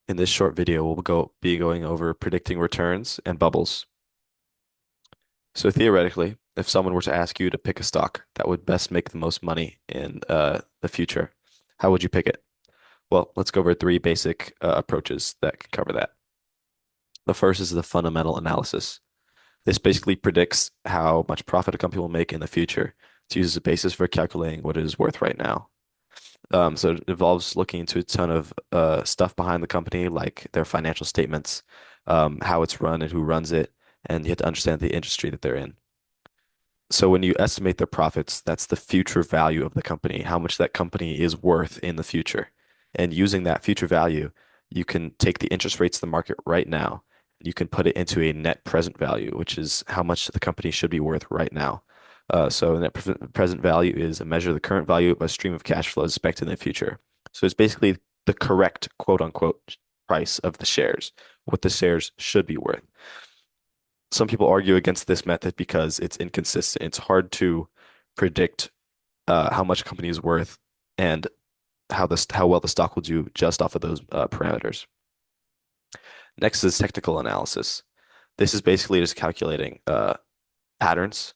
In this short video, we'll be going over predicting returns and bubbles. So theoretically, if someone were to ask you to pick a stock that would best make the most money in the future, how would you pick it? Well, let's go over three basic approaches that can cover that. The first is the fundamental analysis. This basically predicts how much profit a company will make in the future. It's used as a basis for calculating what it is worth right now. So it involves looking into a ton of stuff behind the company, like their financial statements, how it's run and who runs it, and you have to understand the industry that they're in. So when you estimate their profits, that's the future value of the company, how much that company is worth in the future. And using that future value, you can take the interest rates of the market right now, and you can put it into a net present value, which is how much the company should be worth right now. So present value is a measure of the current value of a stream of cash flows expected in the future. So it's basically the correct quote unquote price of the shares, what the shares should be worth. Some people argue against this method because it's inconsistent. It's hard to predict how much a company is worth and how well the stock will do just off of those parameters. Next is technical analysis. This is basically just calculating patterns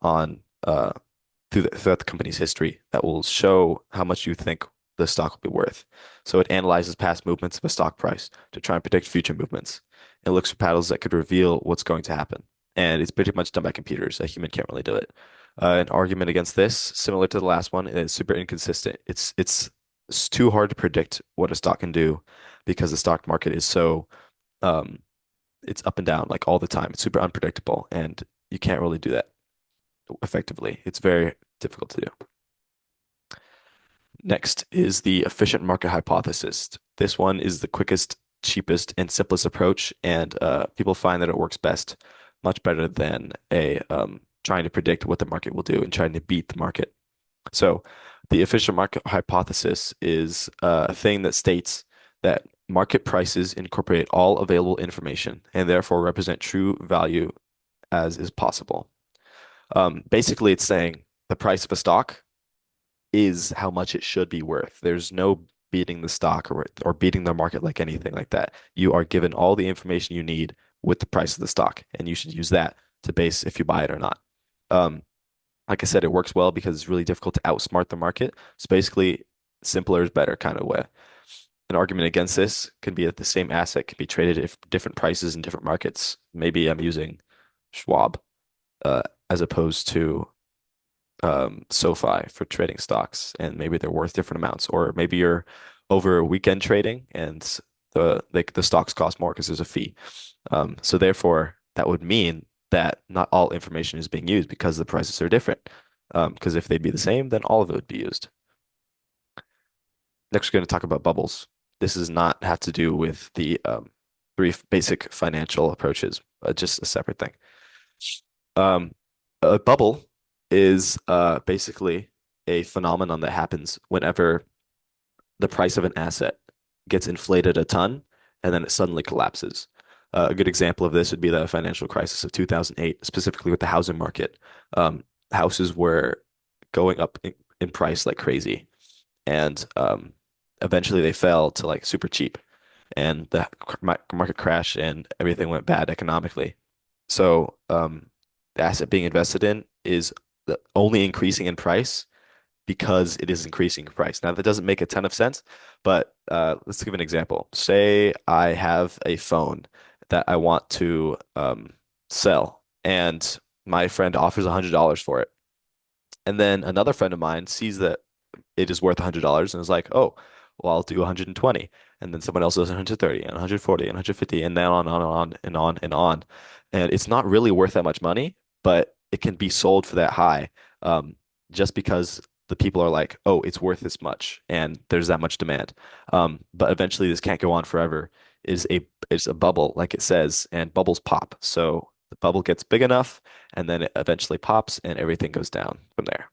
on throughout the company's history that will show how much you think the stock will be worth. So it analyzes past movements of a stock price to try and predict future movements. It looks for patterns that could reveal what's going to happen. And it's pretty much done by computers. A human can't really do it. An argument against this, similar to the last one, is super inconsistent. It's too hard to predict what a stock can do because the stock market is so um, it's up and down like all the time. It's super unpredictable, and you can't really do that effectively. It's very difficult to do. Next is the efficient market hypothesis. This one is the quickest, cheapest, and simplest approach, and people find that it works best, much better than a trying to predict what the market will do and trying to beat the market. So, the efficient market hypothesis is a thing that states that market prices incorporate all available information and therefore represent true value as is possible. Basically, it's saying the price of a stock is how much it should be worth. There's no beating the stock or beating the market like anything like that. You are given all the information you need with the price of the stock, and you should use that to base if you buy it or not. Um, like I said, it works well because it's really difficult to outsmart the market. So basically, simpler is better kind of way. An argument against this can be that the same asset can be traded at different prices in different markets. Maybe I'm using Schwab as opposed to SoFi for trading stocks, and maybe they're worth different amounts. Or maybe you're over weekend trading and the stocks cost more because there's a fee. So therefore, that would mean that not all information is being used because the prices are different. Because if they'd be the same, then all of it would be used. Next, we're going to talk about bubbles. This does not have to do with the three basic financial approaches, just a separate thing. Um, a bubble is basically a phenomenon that happens whenever the price of an asset gets inflated a ton and then it suddenly collapses. A good example of this would be the financial crisis of 2008, specifically with the housing market. Houses were going up in price like crazy, and eventually they fell to like super cheap, and the market crashed and everything went bad economically. So the asset being invested in is only increasing in price because it is increasing in price. Now, that doesn't make a ton of sense, but let's give an example. Say I have a phone that I want to sell, and my friend offers $100 for it. And then another friend of mine sees that it is worth $100 and is like, oh, well, I'll do 120. And then someone else does 130 and 140 and 150 and then on and on and on. And it's not really worth that much money, but it can be sold for that high just because the people are like, oh, it's worth this much and there's that much demand. But eventually this can't go on forever. Is a bubble, like it says, and bubbles pop. So the bubble gets big enough and then it eventually pops and everything goes down from there.